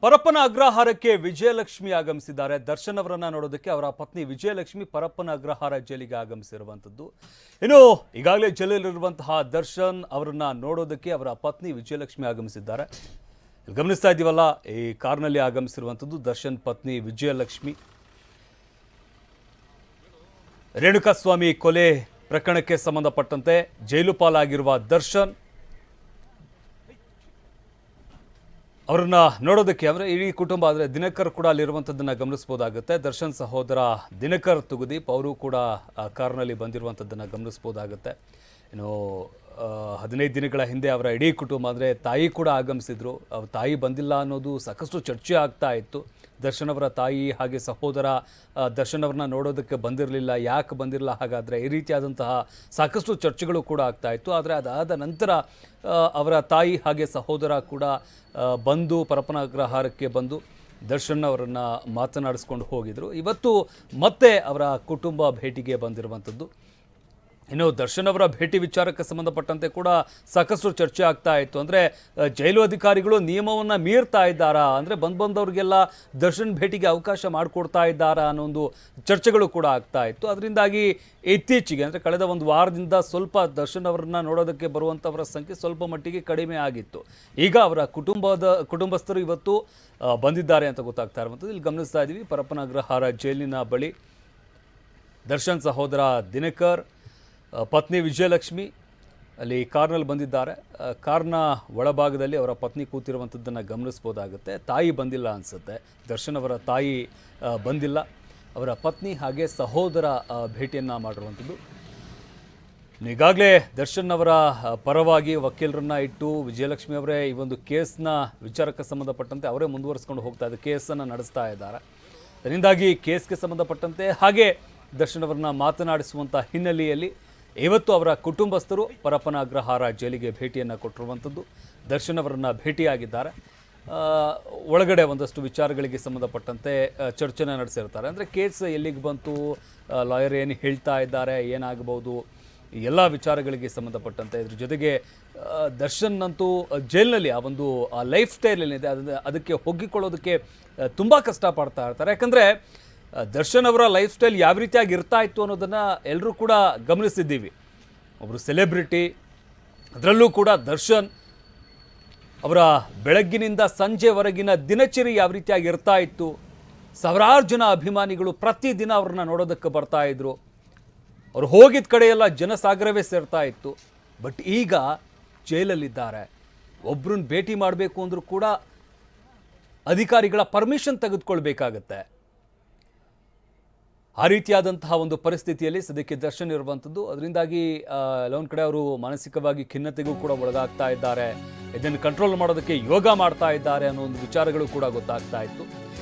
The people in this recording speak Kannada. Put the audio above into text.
ಪರಪ್ಪನ ಅಗ್ರಹಾರಕ್ಕೆ ವಿಜಯಲಕ್ಷ್ಮಿ ಆಗಮಿಸಿದ್ದಾರೆ. ದರ್ಶನ್ ಅವರನ್ನ ನೋಡೋದಕ್ಕೆ ಅವರ ಪತ್ನಿ ವಿಜಯಲಕ್ಷ್ಮಿ ಪರಪ್ಪನ ಅಗ್ರಹಾರ ಜೈಲಿಗೆ ಆಗಮಿಸಿರುವಂಥದ್ದು. ಇನ್ನು ಈಗಾಗಲೇ ಜೈಲಲ್ಲಿರುವಂತಹ ದರ್ಶನ್ ಅವರನ್ನ ನೋಡೋದಕ್ಕೆ ಅವರ ಪತ್ನಿ ವಿಜಯಲಕ್ಷ್ಮಿ ಆಗಮಿಸಿದ್ದಾರೆ. ಗಮನಿಸ್ತಾ ಇದ್ದೀವಲ್ಲ, ಈ ಕಾರ್ನಲ್ಲಿ ಆಗಮಿಸಿರುವಂಥದ್ದು ದರ್ಶನ್ ಪತ್ನಿ ವಿಜಯಲಕ್ಷ್ಮಿ. ರೇಣುಕಾಸ್ವಾಮಿ ಕೊಲೆ ಪ್ರಕರಣಕ್ಕೆ ಸಂಬಂಧಪಟ್ಟಂತೆ ಜೈಲು ಪಾಲಾಗಿರುವ ದರ್ಶನ್ ಅವರನ್ನ ನೋಡೋದಕ್ಕೆ ಅಂದರೆ ಇಡೀ ಕುಟುಂಬ ಅಂದರೆ ದಿನಕರ್ ಕೂಡ ಅಲ್ಲಿರುವಂಥದ್ದನ್ನು ಗಮನಿಸ್ಬೋದಾಗುತ್ತೆ. ದರ್ಶನ್ ಸಹೋದರ ದಿನಕರ್ ತುಗುದೀಪ್ ಅವರು ಕೂಡ ಕಾರ್ನಲ್ಲಿ ಬಂದಿರುವಂಥದ್ದನ್ನು ಗಮನಿಸ್ಬೋದಾಗುತ್ತೆ. ಇನ್ನು 15 ದಿನಗಳ ಹಿಂದೆ ಅವರ ಇಡೀ ಕುಟುಂಬ ಅಂದರೆ ತಾಯಿ ಕೂಡ ಆಗಮಿಸಿದ್ರು. ಅವ್ರ ತಾಯಿ ಬಂದಿಲ್ಲ ಅನ್ನೋದು ಸಾಕಷ್ಟು ಚರ್ಚೆ ಆಗ್ತಾ ಇತ್ತು. ದರ್ಶನ್ ಅವರ ತಾಯಿ ಹಾಗೆ ಸಹೋದರ ದರ್ಶನ್ ಅವ್ರನ್ನ ನೋಡೋದಕ್ಕೆ ಬಂದಿರಲಿಲ್ಲ, ಯಾಕೆ ಬಂದಿರಲಿಲ್ಲ ಹಾಗಾದರೆ, ಈ ರೀತಿಯಾದಂತಹ ಸಾಕಷ್ಟು ಚರ್ಚೆಗಳು ಕೂಡ ಆಗ್ತಾ ಇತ್ತು. ಆದರೆ ಅದಾದ ನಂತರ ಅವರ ತಾಯಿ ಹಾಗೆ ಸಹೋದರ ಕೂಡ ಬಂದು ಪರಪ್ಪನ ಅಗ್ರಹಾರಕ್ಕೆ ಬಂದು ದರ್ಶನ್ ಅವರನ್ನು ಮಾತನಾಡಿಸ್ಕೊಂಡು ಹೋಗಿದ್ರು. ಇವತ್ತು ಮತ್ತೆ ಅವರ ಕುಟುಂಬ ಭೇಟಿಗೆ ಬಂದಿರುವಂಥದ್ದು. ಇನ್ನು ದರ್ಶನ್ ಅವರ ಭೇಟಿ ವಿಚಾರಕ್ಕೆ ಸಂಬಂಧಪಟ್ಟಂತೆ ಕೂಡ ಸಾಕಷ್ಟು ಚರ್ಚೆ ಆಗ್ತಾ ಇತ್ತು. ಅಂದರೆ ಜೈಲು ಅಧಿಕಾರಿಗಳು ನಿಯಮವನ್ನು ಮೀರ್ತಾ ಇದ್ದಾರಾ, ಅಂದರೆ ಬಂದವರಿಗೆಲ್ಲ ದರ್ಶನ್ ಭೇಟಿಗೆ ಅವಕಾಶ ಮಾಡಿಕೊಡ್ತಾ ಇದ್ದಾರಾ ಅನ್ನೋ ಒಂದು ಚರ್ಚೆಗಳು ಕೂಡ ಆಗ್ತಾ ಇತ್ತು. ಅದರಿಂದಾಗಿ ಇತ್ತೀಚೆಗೆ ಅಂದರೆ ಕಳೆದ ಒಂದು ವಾರದಿಂದ ಸ್ವಲ್ಪ ದರ್ಶನ್ ಅವರನ್ನ ನೋಡೋದಕ್ಕೆ ಬರುವಂಥವರ ಸಂಖ್ಯೆ ಸ್ವಲ್ಪ ಮಟ್ಟಿಗೆ ಕಡಿಮೆ ಆಗಿತ್ತು. ಈಗ ಅವರ ಕುಟುಂಬಸ್ಥರು ಇವತ್ತು ಬಂದಿದ್ದಾರೆ ಅಂತ ಗೊತ್ತಾಗ್ತಾ ಇರುವಂಥದ್ದು. ಇಲ್ಲಿ ಗಮನಿಸ್ತಾ ಇದ್ದೀವಿ, ಪರಪ್ಪನ ಅಗ್ರಹಾರ ಜೈಲಿನ ಬಳಿ ದರ್ಶನ್ ಸಹೋದರ ದಿನಕರ್, ಪತ್ನಿ ವಿಜಯಲಕ್ಷ್ಮಿ ಅಲ್ಲಿ ಕಾರ್ನಲ್ಲಿ ಬಂದಿದ್ದಾರೆ. ಕಾರ್ನ ಒಳಭಾಗದಲ್ಲಿ ಅವರ ಪತ್ನಿ ಕೂತಿರುವಂಥದ್ದನ್ನು ಗಮನಿಸ್ಬೋದಾಗುತ್ತೆ. ತಾಯಿ ಬಂದಿಲ್ಲ ಅನಿಸುತ್ತೆ, ದರ್ಶನ್ ಅವರ ತಾಯಿ ಬಂದಿಲ್ಲ, ಅವರ ಪತ್ನಿ ಹಾಗೆ ಸಹೋದರ ಭೇಟಿಯನ್ನು ಮಾಡಿರುವಂಥದ್ದು. ಈಗಾಗಲೇ ದರ್ಶನ್ ಅವರ ಪರವಾಗಿ ವಕೀಲರನ್ನ ಇಟ್ಟು ವಿಜಯಲಕ್ಷ್ಮಿ ಅವರೇ ಈ ಒಂದು ಕೇಸ್ನ ವಿಚಾರಕ್ಕೆ ಸಂಬಂಧಪಟ್ಟಂತೆ ಅವರೇ ಮುಂದುವರಿಸ್ಕೊಂಡು ಹೋಗ್ತಾ ಇದ್ದಾರೆ, ಕೇಸನ್ನು ನಡೆಸ್ತಾ ಇದ್ದಾರೆ. ಅದರಿಂದಾಗಿ ಕೇಸ್ಗೆ ಸಂಬಂಧಪಟ್ಟಂತೆ ಹಾಗೆ ದರ್ಶನ್ ಅವರನ್ನ ಮಾತನಾಡಿಸುವಂಥ ಹಿನ್ನೆಲೆಯಲ್ಲಿ ಇವತ್ತು ಅವರ ಕುಟುಂಬಸ್ಥರು ಪರಪ್ಪನ ಅಗ್ರಹಾರ ಜೈಲಿಗೆ ಭೇಟಿಯನ್ನು ಕೊಟ್ಟಿರುವಂಥದ್ದು. ದರ್ಶನ್ ಅವರನ್ನು ಭೇಟಿಯಾಗಿದ್ದಾರೆ. ಒಳಗಡೆ ಒಂದಷ್ಟು ವಿಚಾರಗಳಿಗೆ ಸಂಬಂಧಪಟ್ಟಂತೆ ಚರ್ಚೆನ ನಡೆಸಿರ್ತಾರೆ. ಅಂದರೆ ಕೇಸ್ ಎಲ್ಲಿಗೆ ಬಂತು, ಲಾಯರ್ ಏನು ಹೇಳ್ತಾ ಇದ್ದಾರೆ, ಏನಾಗಬಹುದು, ಎಲ್ಲ ವಿಚಾರಗಳಿಗೆ ಸಂಬಂಧಪಟ್ಟಂತೆ. ಇದ್ರ ಜೊತೆಗೆ ದರ್ಶನ್ ಅಂತೂ ಜೈಲಿನಲ್ಲಿ ಆ ಒಂದು ಲೈಫ್ ಸ್ಟೈಲ್ ಏನಿದೆ ಅದಕ್ಕೆ ಹೊಗ್ಗಿಕೊಳ್ಳೋದಕ್ಕೆ ತುಂಬ ಕಷ್ಟಪಡ್ತಾ ಇರ್ತಾರೆ. ಯಾಕಂದರೆ ದರ್ಶನ್ ಅವರ ಲೈಫ್ ಸ್ಟೈಲ್ ಯಾವ ರೀತಿಯಾಗಿ ಇರ್ತಾ ಇತ್ತು ಅನ್ನೋದನ್ನು ಎಲ್ಲರೂ ಕೂಡ ಗಮನಿಸಿದ್ದೀವಿ. ಒಬ್ಬರು ಸೆಲೆಬ್ರಿಟಿ, ಅದರಲ್ಲೂ ಕೂಡ ದರ್ಶನ್ ಅವರ ಬೆಳಗ್ಗಿನಿಂದ ಸಂಜೆವರೆಗಿನ ದಿನಚರಿ ಯಾವ ರೀತಿಯಾಗಿ ಇರ್ತಾ ಇತ್ತು. ಸಾವಿರಾರು ಜನ ಅಭಿಮಾನಿಗಳು ಪ್ರತಿದಿನ ಅವ್ರನ್ನ ನೋಡೋದಕ್ಕೆ ಬರ್ತಾ ಇದ್ರು. ಅವ್ರು ಹೋಗಿದ್ದ ಕಡೆಯೆಲ್ಲ ಜನಸಾಗರವೇ ಸೇರ್ತಾ ಇತ್ತು. ಬಟ್ ಈಗ ಜೈಲಲ್ಲಿದ್ದಾರೆ. ಒಬ್ಬರನ್ನ ಭೇಟಿ ಮಾಡಬೇಕು ಅಂದರೂ ಕೂಡ ಅಧಿಕಾರಿಗಳ ಪರ್ಮಿಷನ್ ತೆಗೆದುಕೊಳ್ಬೇಕಾಗತ್ತೆ. ಆ ರೀತಿಯಾದಂತಹ ಒಂದು ಪರಿಸ್ಥಿತಿಯಲ್ಲಿ ಸದ್ಯಕ್ಕೆ ದರ್ಶನ್ ಇರುವಂಥದ್ದು. ಅದರಿಂದಾಗಿ ಒಂದು ಕಡೆ ಅವರು ಮಾನಸಿಕವಾಗಿ ಖಿನ್ನತೆಗೂ ಕೂಡ ಒಳಗಾಗ್ತಾ ಇದ್ದಾರೆ. ಇದನ್ನು ಕಂಟ್ರೋಲ್ ಮಾಡೋದಕ್ಕೆ ಯೋಗ ಮಾಡ್ತಾ ಇದ್ದಾರೆ ಅನ್ನೋ ಒಂದು ವಿಚಾರಗಳು ಕೂಡ ಗೊತ್ತಾಗ್ತಾ ಇತ್ತು.